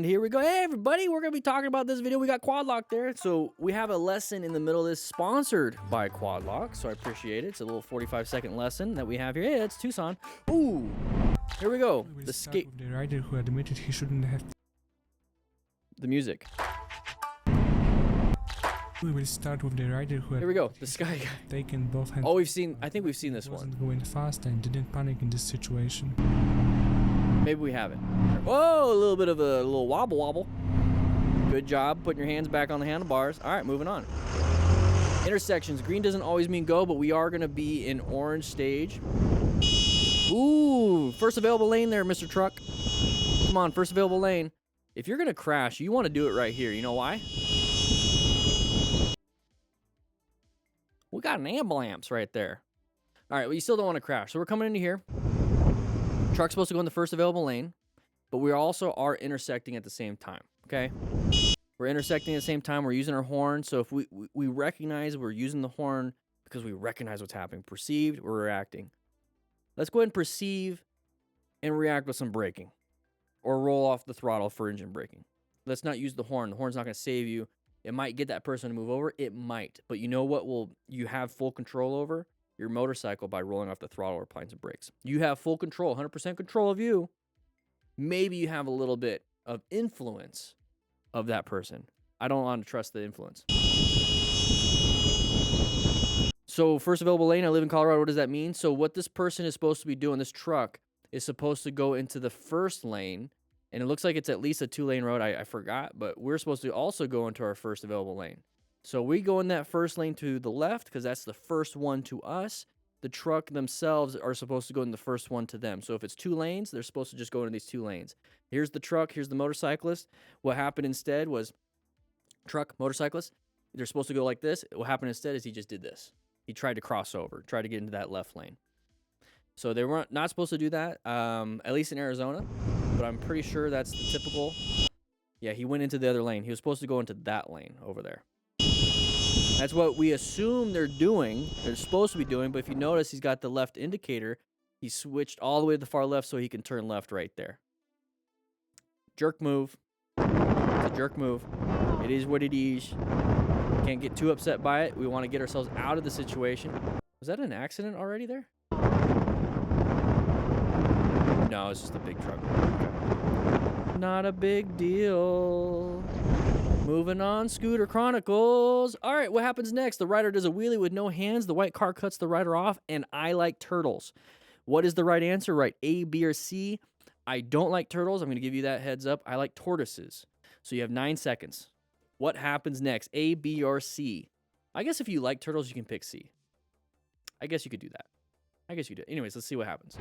And here we go. Hey, everybody, we're going to be talking about this video. We got Quad Lock there. So we have a lesson in the middle of this sponsored by Quad Lock. So I appreciate it. It's a little 45-second lesson that we have here. Hey, it's Tucson. Ooh, here we go. The skate. The rider who admitted he shouldn't have. The music. We will start with the rider who Here we go. The sky guy. taken both hands. Oh, I think we've seen this wasn't one. going fast and didn't panic in this situation. Maybe we haven't. Whoa, a little bit of a little wobble wobble. Good job putting your hands back on the handlebars. All right, moving on. Intersections. Green doesn't always mean go, but we are going to be in orange stage. Ooh, first available lane there, Mr. Truck. Come on, first available lane. If you're going to crash, you want to do it right here. You know why? We got an ambulance right there. All right, well, you still don't want to crash. So we're coming into here. Truck's supposed to go in the first available lane, but we also are intersecting at the same time, okay? We're intersecting at the same time. We're using our horn. So if we recognize we're using the horn because we recognize what's happening. Perceived, we're reacting. Let's go ahead and perceive and react with some braking or roll off the throttle for engine braking. Let's not use the horn. The horn's not going to save you. It might get that person to move over. It might. But you know what you have full control over? Your motorcycle by rolling off the throttle or applying some brakes. You have full control, 100% control of you. Maybe you have a little bit of influence of that person. I don't want to trust the influence. So first available lane, I live in Colorado. What does that mean? So what this person is supposed to be doing, this truck is supposed to go into the first lane. And it looks like it's at least a 2-lane road. I forgot, but we're supposed to also go into our first available lane. So we go in that first lane to the left because that's the first one to us. The truck themselves are supposed to go in the first one to them. So if it's 2 lanes, they're supposed to just go into these 2 lanes. Here's the truck. Here's the motorcyclist. What happened instead was truck, motorcyclist, they're supposed to go like this. What happened instead is he just did this. He tried to cross over, tried to get into that left lane. So they weren't not supposed to do that, at least in Arizona. But I'm pretty sure that's the typical. Yeah, he went into the other lane. He was supposed to go into that lane over there. That's what we assume they're doing. They're supposed to be doing. But if you notice, he's got the left indicator. He switched all the way to the far left so he can turn left right there. Jerk move. It's a jerk move. It is what it is. Can't get too upset by it. We want to get ourselves out of the situation. Was that an accident already there? No, it's just a big truck. Okay. Not a big deal. Moving on, Scooter Chronicles. All right, what happens next? The rider does a wheelie with no hands. The white car cuts the rider off, and I like turtles. What is the right answer? Right, A, B, or C? I don't like turtles. I'm going to give you that heads up. I like tortoises. So you have 9 seconds. What happens next? A, B, or C? I guess if you like turtles, you can pick C. I guess you could do that. I guess you do. Anyways, let's see what happens.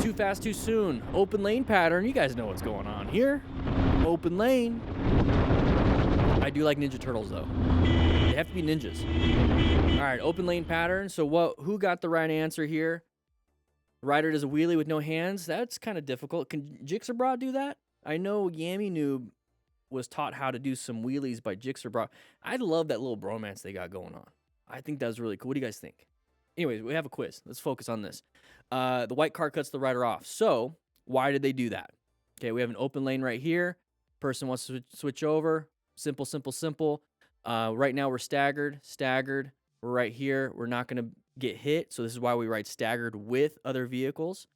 Too fast, too soon. Open lane pattern. You guys know what's going on here. Open lane. I do like Ninja Turtles, though. They have to be ninjas. All right, open lane pattern. So who got the right answer here? Rider does a wheelie with no hands. That's kind of difficult. Can Jigsaw do that? I know Yammy Noob was taught how to do some wheelies by Jigsaw. I love that little bromance they got going on. I think that was really cool. What do you guys think? Anyways, we have a quiz. Let's focus on this. The white car cuts the rider off. So why did they do that? Okay, we have an open lane right here. Person wants to switch over. Simple, simple, simple. Right now we're staggered. We're right here. We're not going to get hit. So this is why we ride staggered with other vehicles.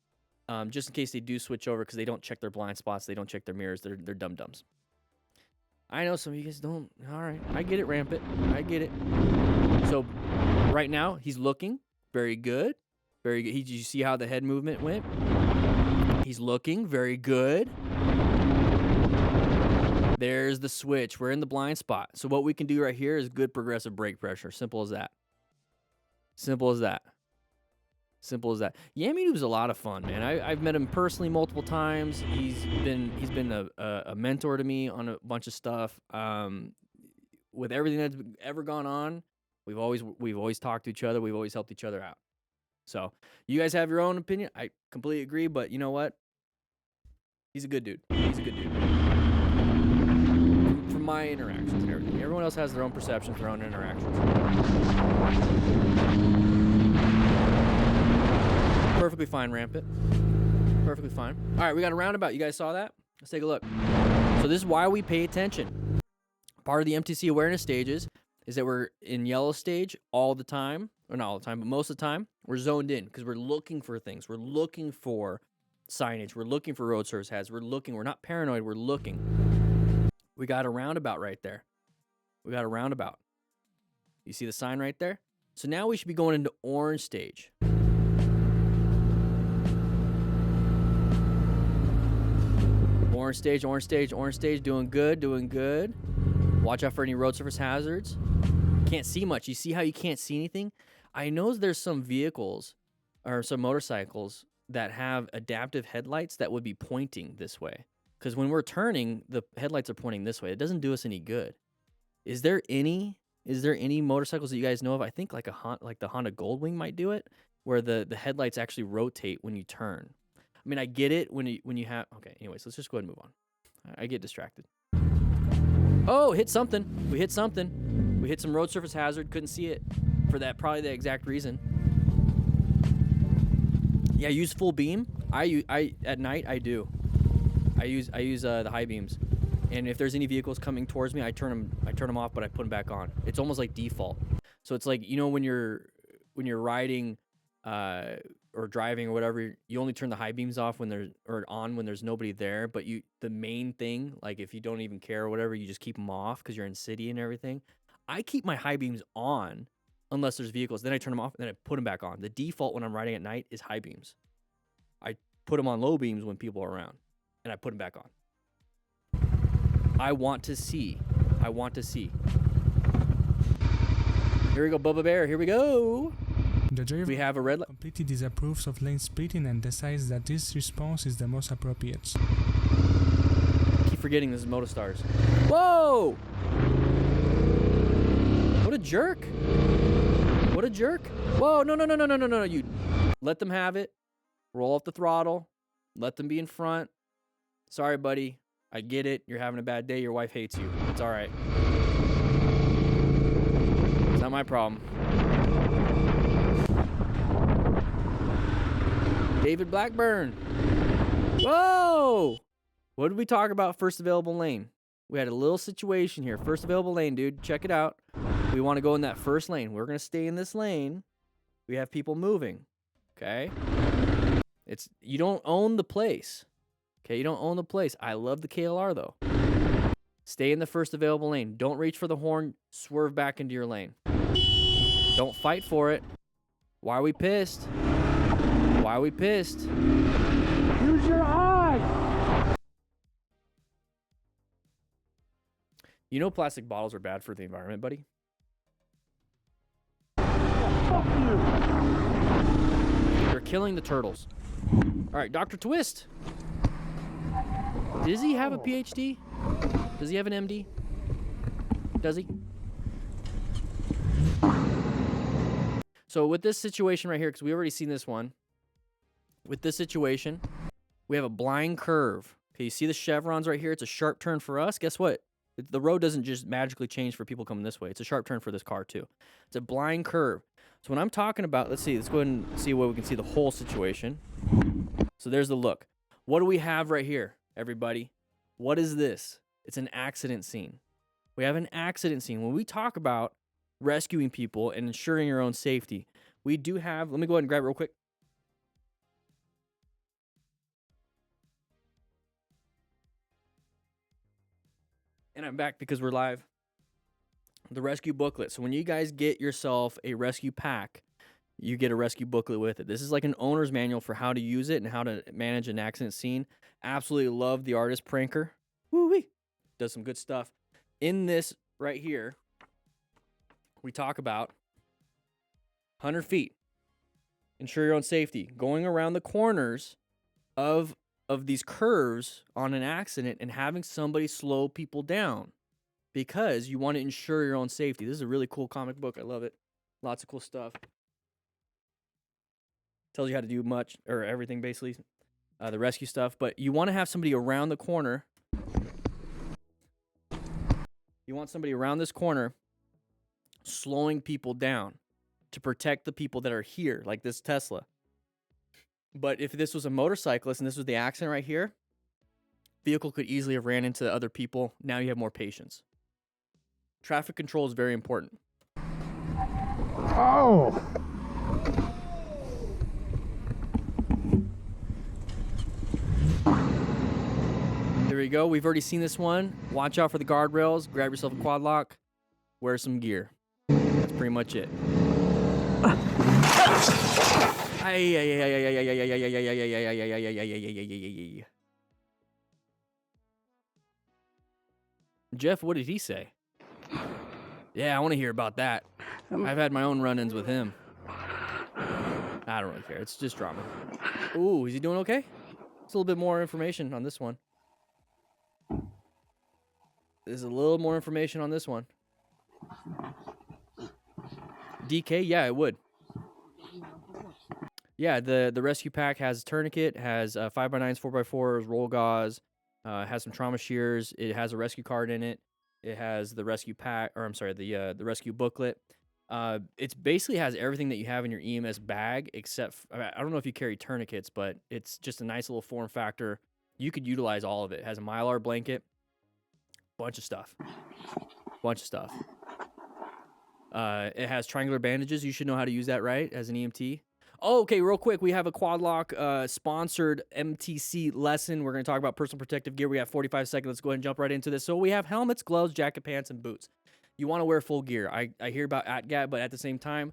Just in case they do switch over because they don't check their blind spots. They don't check their mirrors. They're dum-dums. I know some of you guys don't. All right. I get it, Rampant. I get it. So right now he's looking. Very good. Very good. Did you see how the head movement went? He's looking. Very good. There's the switch. We're in the blind spot. So what we can do right here is good progressive brake pressure. Simple as that. Simple as that. Simple as that. Yammy Noob's a lot of fun, man. I've met him personally multiple times. He's been a mentor to me on a bunch of stuff. With everything that's ever gone on, we've always talked to each other. We've always helped each other out. So you guys have your own opinion. I completely agree, but you know what? He's a good dude. He's a good dude. From my interactions and everything. Everyone else has their own perceptions, their own interactions. Perfectly fine, Rampant. Perfectly fine. All right, we got a roundabout. You guys saw that? Let's take a look. So this is why we pay attention. Part of the MTC awareness stages is that we're in yellow stage all the time, or not all the time, but most of the time, we're zoned in because we're looking for things. We're looking for signage. We're looking for road service hazards. We're not paranoid. We're looking. We got a roundabout right there. We got a roundabout. You see the sign right there? So now we should be going into orange stage. Orange stage, orange stage, orange stage. Doing good, doing good. Watch out for any road surface hazards. Can't see much. You see how you can't see anything? I know there's some vehicles or some motorcycles that have adaptive headlights that would be pointing this way. Because when we're turning, the headlights are pointing this way. It doesn't do us any good. Is there any motorcycles that you guys know of? I think like the Honda Goldwing might do it, where the headlights actually rotate when you turn. I mean, I get it when you have. Okay, anyways, let's just go ahead and move on. I get distracted. Oh, hit something. We hit something. We hit some road surface hazard. Couldn't see it for that, probably the exact reason. Yeah, use full beam. I at night I do. I use the high beams, and if there's any vehicles coming towards me, I turn them off, but I put them back on. It's almost like default. So it's like, you know, when you're riding or driving or whatever, you only turn the high beams off when there's nobody there. But the main thing, like if you don't even care or whatever, you just keep them off because you're in city and everything. I keep my high beams on unless there's vehicles. Then I turn them off and then I put them back on. The default when I'm riding at night is high beams. I put them on low beams when people are around, and I put them back on. I want to see. I want to see. Here we go, Bubba Bear. Here we go. The jury We have a red light. completely disapproves of lane splitting and decides that this response is the most appropriate. Keep forgetting this is Moto Stars. Whoa! What a jerk. What a jerk. Whoa, no. You let them have it. Roll up the throttle. Let them be in front. Sorry, buddy. I get it. You're having a bad day. Your wife hates you. It's all right. It's not my problem. David Blackburn. Whoa! What did we talk about? First available lane. We had a little situation here. First available lane, dude. Check it out. We want to go in that first lane. We're going to stay in this lane. We have people moving. Okay? You don't own the place. Okay, you don't own the place. I love the KLR though. Stay in the first available lane. Don't reach for the horn. Swerve back into your lane. Don't fight for it. Why are we pissed? Why are we pissed? Use your eyes! You know plastic bottles are bad for the environment, buddy? Fuck you! They're killing the turtles. All right, Dr. Twist. Does he have a PhD? Does he have an MD? Does he? So with this situation right here, because we already seen this one. With this situation, we have a blind curve. Okay, you see the chevrons right here? It's a sharp turn for us. Guess what? The road doesn't just magically change for people coming this way. It's a sharp turn for this car too. It's a blind curve. So when I'm talking about, let's go ahead and see where we can see the whole situation. So there's the look. What do we have right here, everybody? What is this? It's an accident scene. We have an accident scene. When we talk about rescuing people and ensuring your own safety, we do have, let me go ahead and grab it real quick. And I'm back because we're live. The rescue booklet. So when you guys get yourself a rescue pack, you get a rescue booklet with it. This is like an owner's manual for how to use it and how to manage an accident scene. Absolutely love the artist Pranker. Woo-wee. Does some good stuff. In this right here, we talk about 100 feet. Ensure your own safety. Going around the corners of these curves on an accident and having somebody slow people down because you want to ensure your own safety. This is a really cool comic book. I love it. Lots of cool stuff. Tells you how to do much or everything basically, the rescue stuff. But you want to have somebody around the corner. You want somebody around this corner slowing people down to protect the people that are here, like this Tesla. But if this was a motorcyclist and this was the accident right here, Vehicle could easily have ran into other people. Now you have more patience. Traffic control is very important. Oh! There we go. We've already seen this one. Watch out for the guardrails. Grab yourself a quad lock. Wear some gear. That's pretty much it. Jeff, what did he say? Yeah, I want to hear about that. I've had my own run-ins with him. I don't really care. It's just drama. Ooh, is he doing okay? There's a little bit more information on this one. There's a little more information on this one. DK? Yeah, it would. Yeah, the rescue pack has tourniquet, has 5x9s, 4x4s, roll gauze, has some trauma shears. It has a rescue card in it. It has the rescue pack, or I'm sorry, the rescue booklet. It basically has everything that you have in your EMS bag, except I don't know if you carry tourniquets, but it's just a nice little form factor. You could utilize all of it. It has a Mylar blanket, bunch of stuff. It has triangular bandages. You should know how to use that, right, as an EMT. Oh, okay, real quick, we have a quad lock sponsored MTC lesson. We're going to talk about personal protective gear. We have 45 seconds. Let's go ahead and jump right into this. So we have helmets, gloves, jacket, pants, and boots. You want to wear full gear. I hear about ATGAT, but at the same time,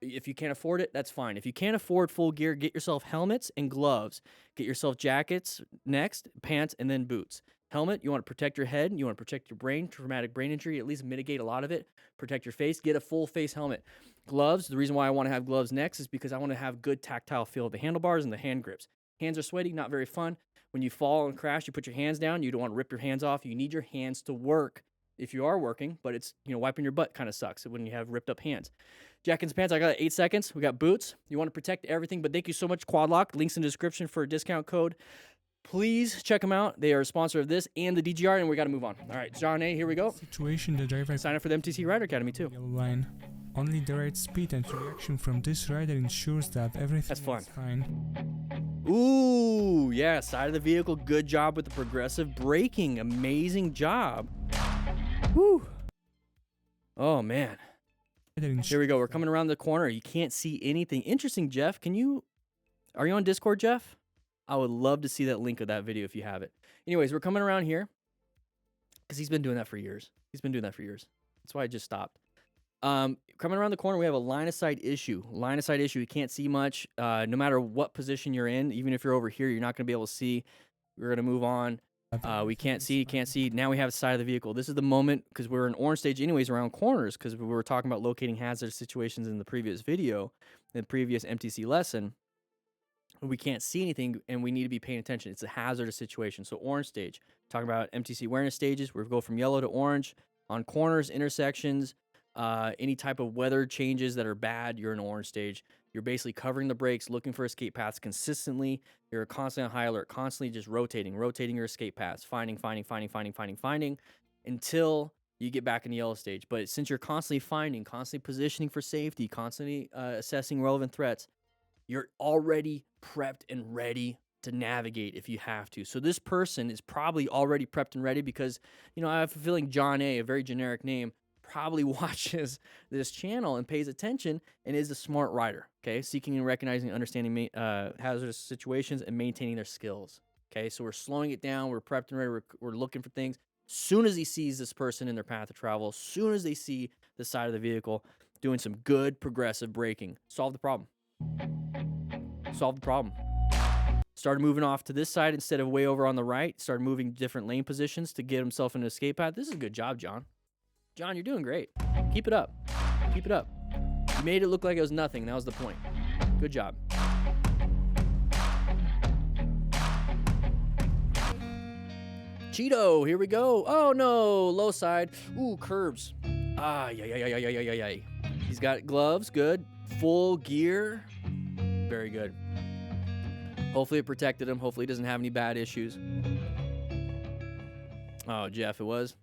if you can't afford it, that's fine. If you can't afford full gear, get yourself helmets and gloves. Get yourself jackets next, pants, and then boots. Helmet, you want to protect your head. You want to protect your brain, traumatic brain injury, at least mitigate a lot of it. Protect your face. Get a full face helmet. Gloves, the reason why I want to have gloves next is because I want to have good tactile feel of the handlebars and the hand grips. Hands are sweaty, not very fun. When you fall and crash, you put your hands down. You don't want to rip your hands off. You need your hands to work if you are working, but it's, wiping your butt kind of sucks when you have ripped up hands. Jackets and pants, I got 8 seconds. We got boots. You want to protect everything, but thank you so much, Quad Lock. Links in the description for a discount code. Please check them out. They are a sponsor of this and the DGR, and we got to move on. All right, John A., here we go. Situation, the driver Sign up for the MTC Rider Academy, too. yellow line. Only the right speed and reaction from this rider ensures that everything is fine. Ooh, yeah, side of the vehicle. Good job with the progressive braking. Amazing job. Woo. Oh, man. Here we go. We're coming around the corner. You can't see anything. Interesting, Jeff. Are you on Discord, Jeff? I would love to see that link of that video if you have it. Anyways, we're coming around here because he's been doing that for years. That's why I just stopped. Coming around the corner, we have a line of sight issue. You can't see much. No matter what position you're in, even if you're over here, you're not going to be able to see. We're going to move on. We can't see. Now we have the side of the vehicle. This is the moment, because we're in orange stage anyways around corners, because we were talking about locating hazardous situations in the previous video, the previous MTC lesson. We can't see anything, and we need to be paying attention. It's a hazardous situation. So orange stage. Talking about MTC awareness stages. We go from yellow to orange. On corners, intersections, any type of weather changes that are bad, you're in orange stage. You're basically covering the brakes, looking for escape paths consistently. You're constantly on high alert, constantly just rotating your escape paths, finding until you get back in the yellow stage. But since you're constantly finding, constantly positioning for safety, constantly assessing relevant threats, you're already prepped and ready to navigate if you have to. So this person is probably already prepped and ready because, I have a feeling John A., a very generic name, probably watches this channel and pays attention and is a smart rider, okay? Seeking and recognizing and understanding hazardous situations and maintaining their skills, okay? So we're slowing it down. We're prepped and ready. We're looking for things. Soon as he sees this person in their path of travel, soon as they see the side of the vehicle, doing some good progressive braking. Solve the problem. Started moving off to this side instead of way over on the right. Started moving different lane positions to get himself in an escape path. This is a good job, John. John, you're doing great. Keep it up. You made it look like it was nothing. That was the point. Good job. Cheeto, here we go. Oh, no. Low side. Ooh, curbs. Yeah. He's got gloves. Good. Full gear. Very good. Hopefully it protected him. Hopefully he doesn't have any bad issues. Oh, Jeff, it was?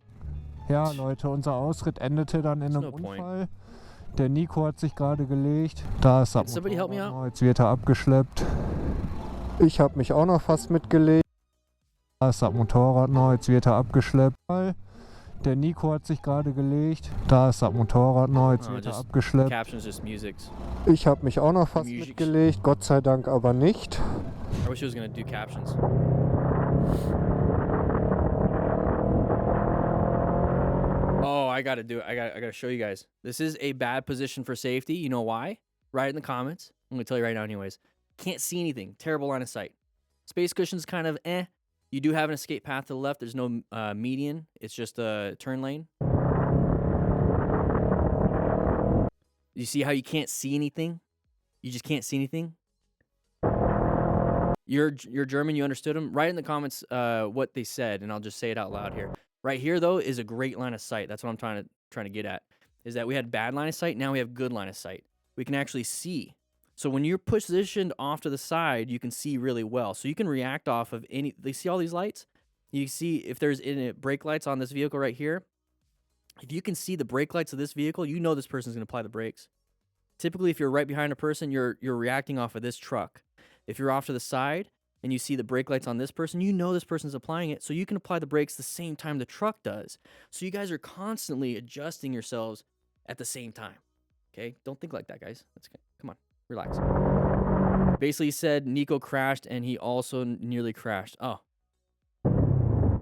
Ja, Leute, unser Ausritt endete dann in einem Unfall. Der Nico hat sich gerade gelegt. Da ist das Motorrad. Jetzt wird er abgeschleppt. Ich habe mich auch noch fast mitgelegt. Da ist das Motorrad noch, jetzt wird er abgeschleppt. Der Nico hat sich gerade gelegt. Da ist das Motorrad noch, jetzt wird er abgeschleppt. Captions, just music. Ich habe mich auch noch fast mitgelegt, Gott sei Dank aber nicht. I wish I was gonna do captions. Oh, I gotta do it. I gotta show you guys. This is a bad position for safety. You know why? Write it in the comments. I'm gonna tell you right now anyways. Can't see anything. Terrible line of sight. Space cushion's kind of eh. You do have an escape path to the left. There's no median. It's just a turn lane. You see how you can't see anything? You just can't see anything? You're German, you understood them? Write in the comments what they said, and I'll just say it out loud here. Right here, though, is a great line of sight. That's what I'm trying to get at, is that we had bad line of sight, now we have good line of sight. We can actually see. So when you're positioned off to the side, you can see really well. So you can react off of any, they see all these lights? You see if there's brake lights on this vehicle right here. If you can see the brake lights of this vehicle, you know this person's going to apply the brakes. Typically, if you're right behind a person, you're reacting off of this truck. If you're off to the side and you see the brake lights on this person, you know this person's applying it, so you can apply the brakes the same time the truck does. So you guys are constantly adjusting yourselves at the same time. Okay? Don't think like that, guys. Come on. Relax. Basically, he said Nico crashed and he also nearly crashed. Oh.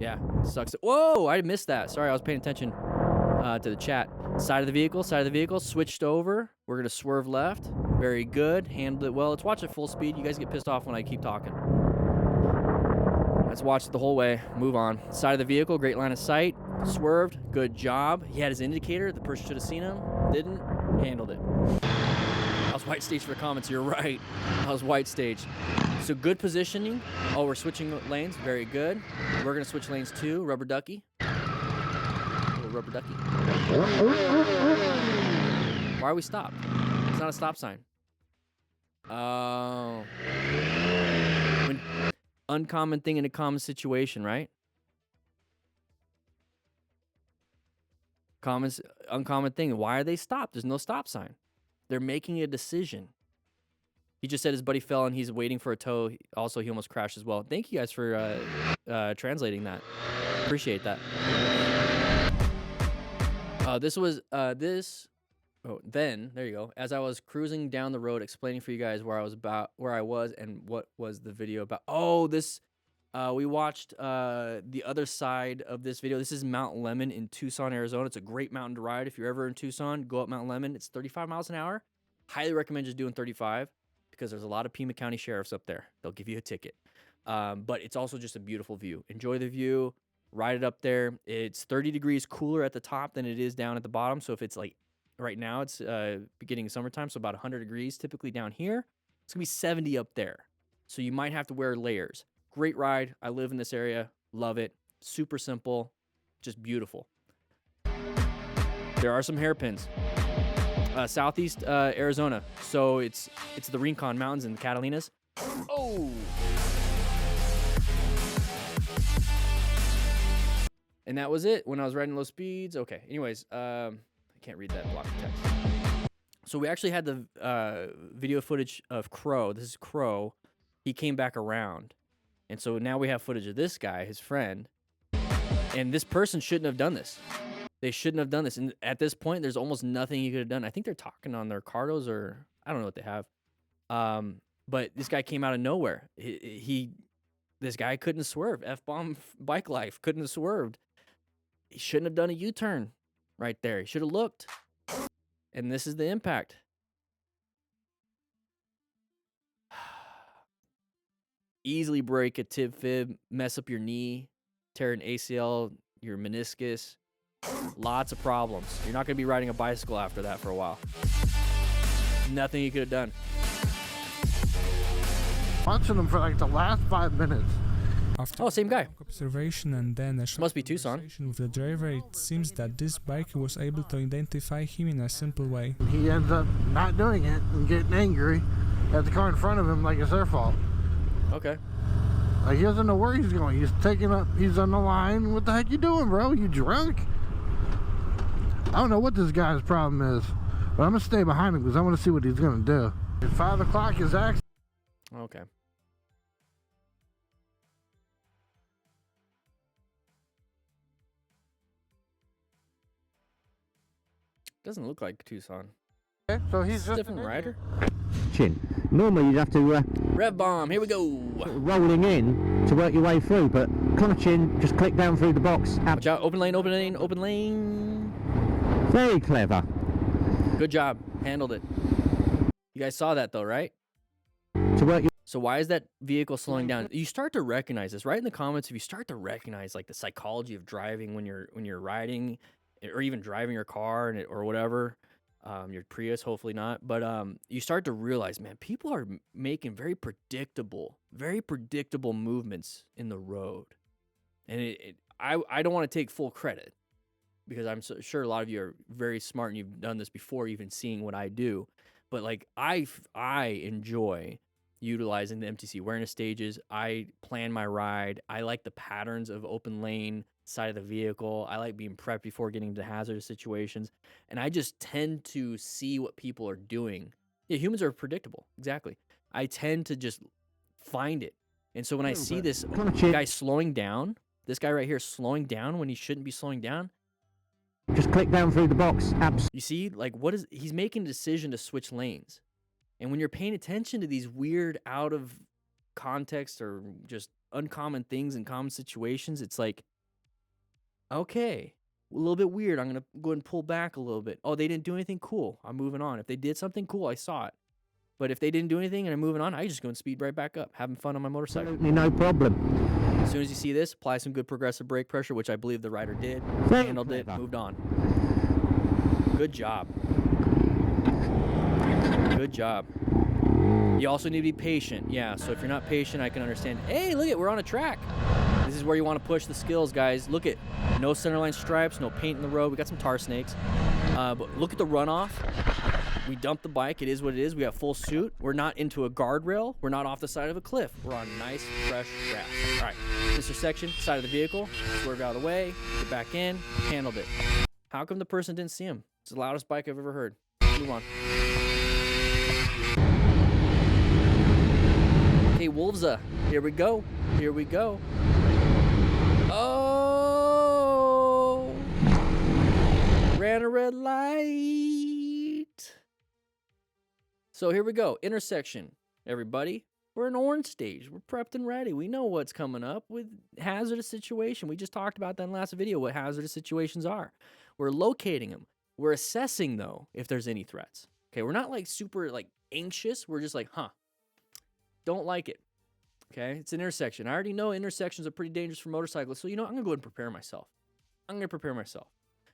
Yeah, sucks. Whoa, I missed that. Sorry, I was paying attention to the chat. Side of the vehicle, switched over. We're going to swerve left. Very good. Handled it well. Let's watch it full speed. You guys get pissed off when I keep talking. Let's watch it the whole way. Move on. Side of the vehicle, great line of sight. Swerved. Good job. He had his indicator. The person should have seen him. Didn't. Handled it. I was white stage for comments. You're right. I was white stage. So good positioning. Oh, we're switching lanes. Very good. We're going to switch lanes too. Rubber ducky. Little rubber ducky. Why are we stopped? It's not a stop sign. Oh. Uncommon thing in a common situation, right? Uncommon thing. Why are they stopped? There's no stop sign. They're making a decision. He just said his buddy fell and he's waiting for a tow. Also, he almost crashed as well. Thank you guys for translating that. Appreciate that. Then there you go. As I was cruising down the road, explaining for you guys where I was, and what was the video about. Oh, this. We watched the other side of this video. This is Mount Lemon in Tucson, Arizona. It's a great mountain to ride. If you're ever in Tucson, go up Mount Lemon. It's 35 miles an hour. Highly recommend just doing 35 because there's a lot of Pima County sheriffs up there. They'll give you a ticket. But it's also just a beautiful view. Enjoy the view. Ride it up there. It's 30 degrees cooler at the top than it is down at the bottom. So if it's like right now, it's beginning of summertime, so about 100 degrees typically down here. It's going to be 70 up there. So you might have to wear layers. Great ride. I live in this area. Love it. Super simple. Just beautiful. There are some hairpins. Southeast Arizona. So it's the Rincon Mountains and the Catalinas. Oh! And that was it when I was riding low speeds. Okay. Anyways, I can't read that block of text. So we actually had the video footage of Crow. This is Crow. He came back around. And so now we have footage of this guy, his friend. And this person shouldn't have done this. They shouldn't have done this. And at this point, there's almost nothing he could have done. I think they're talking on their cardos, or I don't know what they have. But this guy came out of nowhere. This guy couldn't swerve. F-bomb bike life. Couldn't have swerved. He shouldn't have done a U-turn right there. He should have looked. And this is the impact. Easily break a tib fib, mess up your knee, tear an ACL, your meniscus. Lots of problems. You're not going to be riding a bicycle after that for a while. Nothing you could have done. Watching them for like the last 5 minutes. After same guy. Observation and then a short Must be Tucson. conversation with the driver, it seems that this biker was able to identify him in a simple way. He ends up not doing it and getting angry at the car in front of him like it's their fault. Okay. Like he doesn't know where he's going. He's on the line. What the heck you doing, bro? You drunk? I don't know what this guy's problem is, but I'm gonna stay behind him because I want to see what he's gonna do. At 5 o'clock, his accident. Okay. Doesn't look like Tucson. Okay, so he's It's a just different rider. Normally you'd have to Rev bomb. Here we go. rolling in to work your way through, but clutch in, just click down through the box. Watch out. Open lane, open lane, open lane. Very clever. Good job. Handled it. You guys saw that though, right? To work your So why is that vehicle slowing down? You start to recognize this. Right in the comments, if you start to recognize like the psychology of driving when you're riding, or even driving your car or whatever, your Prius, hopefully not. But you start to realize, man, people are making very predictable movements in the road, and I don't want to take full credit because I'm sure a lot of you are very smart and you've done this before, even seeing what I do. But like I enjoy utilizing the MTC awareness stages. I plan my ride. I like the patterns of open lane side of the vehicle. I like being prepped before getting into hazardous situations. And I just tend to see what people are doing. Yeah, humans are predictable. Exactly. I tend to just find it. And so when I see this guy slowing down, this guy right here slowing down when he shouldn't be slowing down, just click down through the box. you see, like he's making a decision to switch lanes. And when you're paying attention to these weird out of context or just uncommon things in common situations, it's like, okay, a little bit weird. I'm going to go ahead and pull back a little bit. Oh, they didn't do anything? Cool. I'm moving on. If they did something cool, I saw it. But if they didn't do anything and I'm moving on, I just go and speed right back up, having fun on my motorcycle. Absolutely no problem. As soon as you see this, apply some good progressive brake pressure, which I believe the rider did. Very Handled it, clever. moved on. Good job. Good job. You also need to be patient. Yeah, so if you're not patient, I can understand. Hey, look at, we're on a track. This is where you want to push the skills, guys. Look at, no centerline stripes, no paint in the road. We got some tar snakes. But look at the runoff. We dumped the bike. It is what it is. We have full suit. We're not into a guardrail. We're not off the side of a cliff. We're on nice, fresh grass. All right, intersection, side of the vehicle. Swerve out of the way. Get back in. Handled it. How come the person didn't see him? It's the loudest bike I've ever heard. Move on. Hey, Wolvesa. Here we go. Here we go. Oh! Ran a red light. So here we go. Intersection, everybody. We're in orange stage. We're prepped and ready. We know what's coming up with hazardous situation. We just talked about that in the last video, what hazardous situations are. We're locating them. We're assessing, though, if there's any threats. Okay, we're not like super like anxious. We're just like, don't like it. Okay, it's an intersection. I already know intersections are pretty dangerous for motorcyclists. So, you know, I'm going to go ahead and prepare myself. I'm going to prepare myself.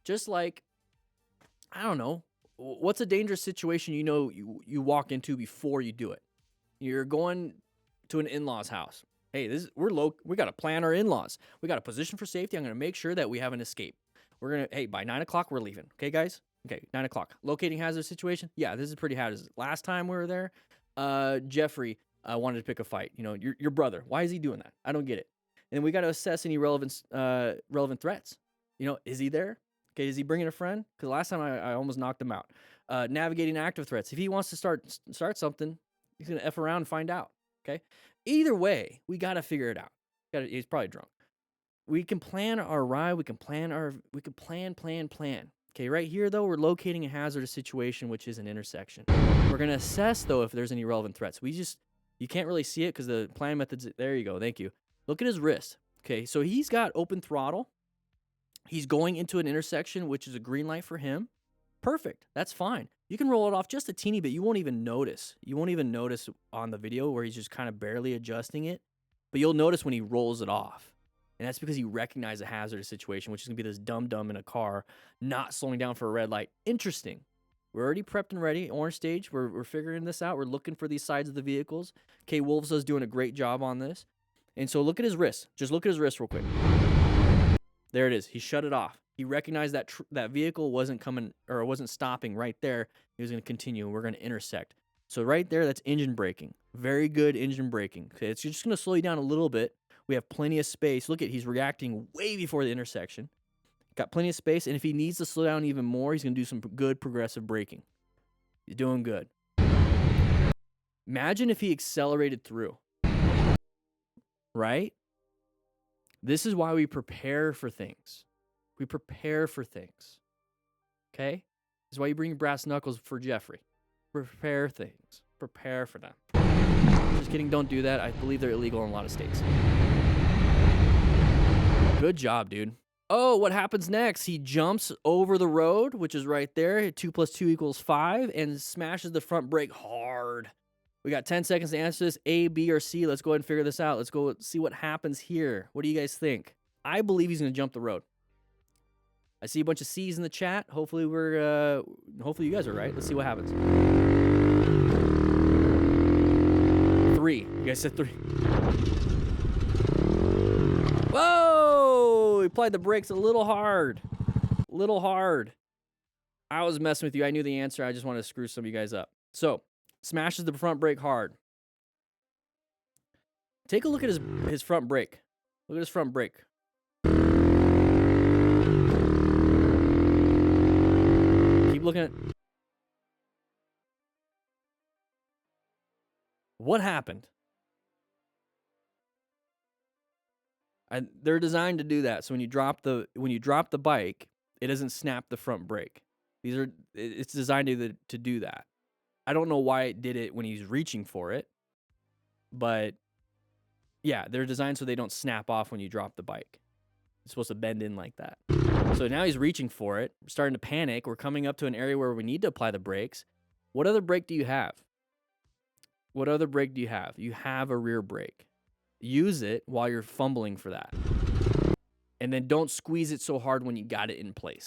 Just like, I don't know, what's a dangerous situation you know you walk into before you do it? You're going to an in-laws house. Hey, we got to plan our in-laws. We got to position for safety. I'm going to make sure that we have an escape. Hey, by 9 o'clock, we're leaving. Okay, guys? Okay, 9 o'clock. Locating hazardous situation? Yeah, this is pretty hazardous. Last time we were there, Jeffrey wanted to pick a fight. You know, your brother. Why is he doing that? I don't get it. And then we got to assess any relevant threats. You know, is he there? Okay, is he bringing a friend? Because last time I almost knocked him out. Navigating active threats. If he wants to start something, he's going to F around and find out. Okay? Either way, we got to figure it out. He's probably drunk. We can plan our ride. We can plan. Okay, right here, though, we're locating a hazardous situation, which is an intersection. We're going to assess, though, if there's any relevant threats. You can't really see it because the plan methods, there you go, thank you. Look at his wrist. Okay, so he's got open throttle. He's going into an intersection, which is a green light for him. Perfect, that's fine. You can roll it off just a teeny bit. You won't even notice. You won't even notice on the video where he's just kind of barely adjusting it. But you'll notice when he rolls it off. And that's because he recognized a hazardous situation, which is going to be this dum-dum in a car not slowing down for a red light. Interesting. We're already prepped and ready. Orange stage. We're figuring this out. We're looking for these sides of the vehicles. Okay, Wolvesa's doing a great job on this. And so look at his wrist. Just look at his wrist real quick. There it is. He shut it off. He recognized that that vehicle wasn't coming or wasn't stopping right there. He was going to continue, and we're going to intersect. So right there, that's engine braking. Very good engine braking. Okay, it's just going to slow you down a little bit. We have plenty of space. Look at, he's reacting way before the intersection. Got plenty of space, and if he needs to slow down even more, he's going to do some good progressive braking. You're doing good. Imagine if he accelerated through. Right? This is why we prepare for things. We prepare for things. Okay? This is why you bring your brass knuckles for Jeffrey. Prepare things. Prepare for them. Just kidding, don't do that. I believe they're illegal in a lot of states. Good job, dude. Oh, what happens next? He jumps over the road, which is right there. 2 + 2 = 5, and smashes the front brake hard. We got 10 seconds to answer this. A, B, or C. Let's go ahead and figure this out. Let's go see what happens here. What do you guys think? I believe he's going to jump the road. I see a bunch of C's in the chat. Hopefully hopefully you guys are right. Let's see what happens. 3. You guys said 3. Whoa! He applied the brakes a little hard. Little hard. I was messing with you. I knew the answer. I just wanted to screw some of you guys up. So, smashes the front brake hard. Take a look at his front brake. Look at his front brake. Keep looking at... What happened? They're designed to do that. So when you drop the bike, it doesn't snap the front brake. It's designed to do that. I don't know why it did it when he's reaching for it, but yeah, they're designed so they don't snap off when you drop the bike. It's supposed to bend in like that. So now he's reaching for it. We're starting to panic. We're coming up to an area where we need to apply the brakes. What other brake do you have? What other brake do you have? You have a rear brake. Use it while you're fumbling for that. And then don't squeeze it so hard when you got it in place.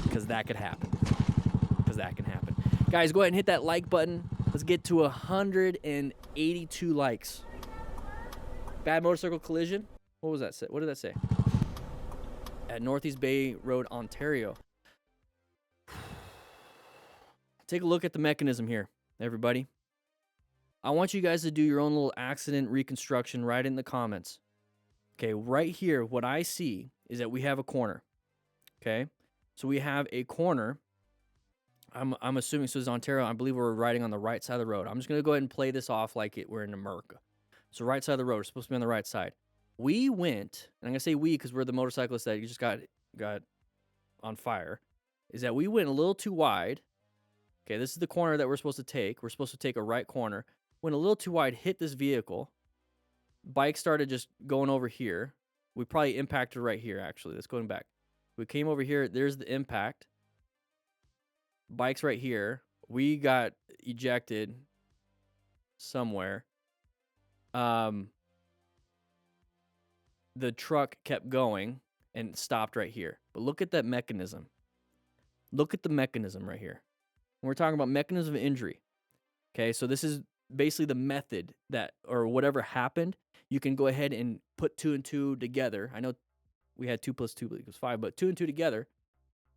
Because that could happen. Guys, go ahead and hit that like button. Let's get to 182 likes. Bad motorcycle collision. What was that say? What did that say? At Northeast Bay Road, Ontario. Take a look at the mechanism here, everybody. I want you guys to do your own little accident reconstruction right in the comments. Okay, right here, what I see is that we have a corner. Okay, so we have a corner. I'm assuming, so it's Ontario. I believe we're riding on the right side of the road. I'm just going to go ahead and play this off like we're in America. So right side of the road, we're supposed to be on the right side. We went, and I'm going to say we because we're the motorcyclists that just got on fire, is that we went a little too wide. Okay, this is the corner that we're supposed to take. We're supposed to take a right corner. Went a little too wide, hit this vehicle. Bike started just going over here. We probably impacted right here, actually. That's going back. We came over here. There's the impact. Bike's right here. We got ejected somewhere. The truck kept going and stopped right here. But look at that mechanism. Look at the mechanism right here. When we're talking about mechanism of injury. Okay, so this is basically the method that, or whatever happened, you can go ahead and put 2 and 2 together. I know we had 2 + 2 = 5, but 2 and 2 together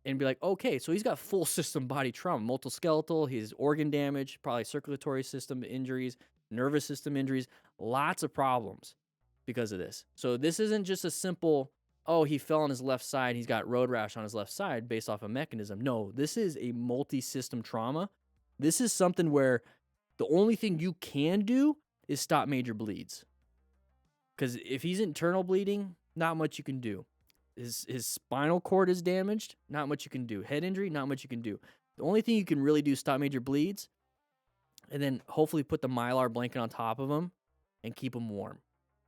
and be like, okay, so he's got full system body trauma, multiskeletal, his organ damage, probably circulatory system injuries, nervous system injuries, lots of problems because of this. So this isn't just a simple, oh, he fell on his left side, he's got road rash on his left side based off a mechanism. No, this is a multi-system trauma. This is something where the only thing you can do is stop major bleeds. Because if he's internal bleeding, not much you can do. His spinal cord is damaged, not much you can do. Head injury, not much you can do. The only thing you can really do is stop major bleeds, and then hopefully put the Mylar blanket on top of him and keep him warm.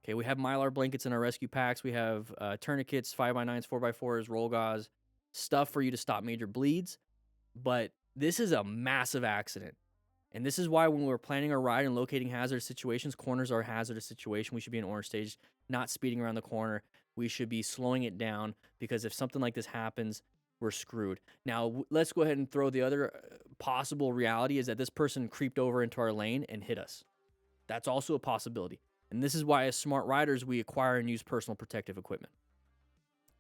Okay, we have Mylar blankets in our rescue packs. We have tourniquets, 5x9s, 4x4s, roll gauze, stuff for you to stop major bleeds. But this is a massive accident. And this is why when we're planning our ride and locating hazardous situations, corners are a hazardous situation. We should be in orange stage, not speeding around the corner. We should be slowing it down because if something like this happens, we're screwed. Now, let's go ahead and throw the other possible reality is that this person creeped over into our lane and hit us. That's also a possibility. And this is why as smart riders, we acquire and use personal protective equipment.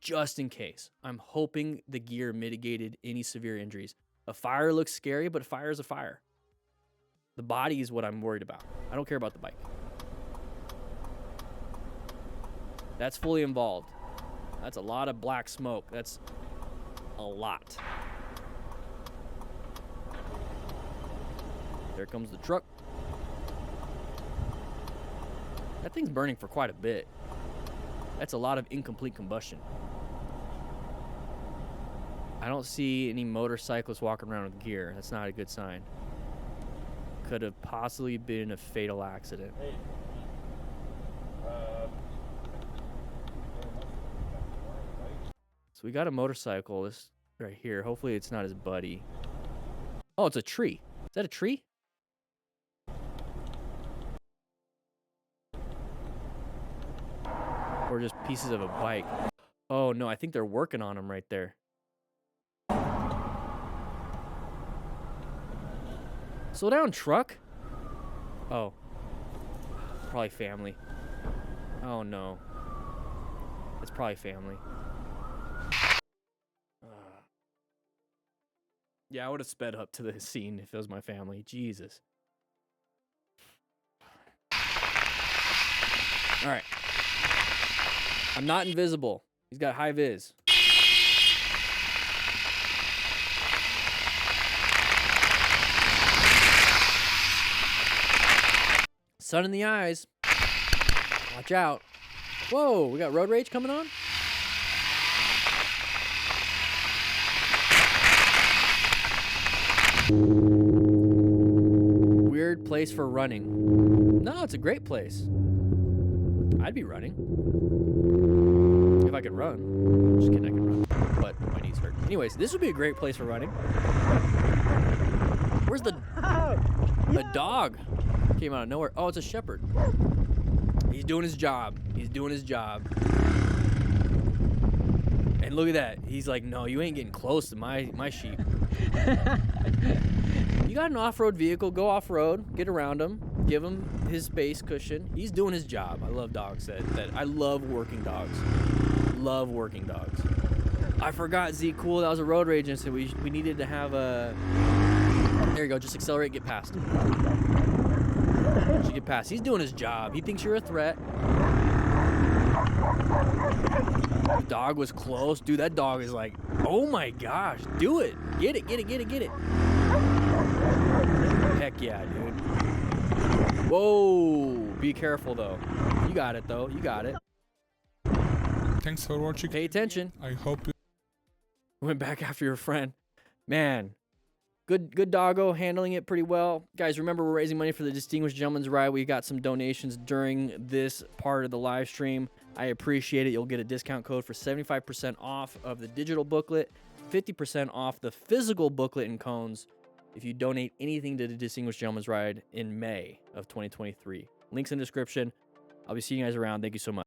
Just in case. I'm hoping the gear mitigated any severe injuries. A fire looks scary, but a fire is a fire. The body is what I'm worried about. I don't care about the bike. That's fully involved. That's a lot of black smoke. That's a lot. There comes the truck. That thing's burning for quite a bit. That's a lot of incomplete combustion. I don't see any motorcyclists walking around with gear. That's not a good sign. Could have possibly been a fatal accident. So we got a motorcycle. This right here. Hopefully it's not his buddy. Oh, it's a tree. Is that a tree? Or just pieces of a bike. Oh no, I think they're working on him right there. Slow down, truck. Oh. Probably family. Oh no. It's probably family. Yeah, I would have sped up to the scene if it was my family. Jesus. All right. I'm not invisible. He's got high vis. Sun in the eyes. Watch out. Whoa, we got road rage coming on? Weird place for running. No, it's a great place. I'd be running. If I could run. Just kidding, I can run. But my knees hurt. Anyways, this would be a great place for running. Where's the dog? Came out of nowhere. Oh, it's a shepherd. He's doing his job. He's doing his job. And look at that. He's like, no, you ain't getting close to my sheep. You got an off-road vehicle, go off-road, get around him, give him his space cushion. He's doing his job. I love dogs. I love working dogs. Love working dogs. I forgot, Z, cool, that was a road rage incident. We needed to have a... There you go, just accelerate, get past. Just get past. He's doing his job. He thinks you're a threat. The dog was close. Dude, that dog is like, oh my gosh, do it. Get it, get it, get it, get it. Heck yeah, dude. Whoa. Be careful, though. You got it, though. You got it. Thanks for watching. Pay attention. I hope you Went back after your friend. Man. Good doggo, handling it pretty well. Guys, remember we're raising money for the Distinguished Gentleman's Ride. We got some donations during this part of the live stream. I appreciate it. You'll get a discount code for 75% off of the digital booklet, 50% off the physical booklet and cones if you donate anything to the Distinguished Gentleman's Ride in May of 2023. Links in the description. I'll be seeing you guys around. Thank you so much.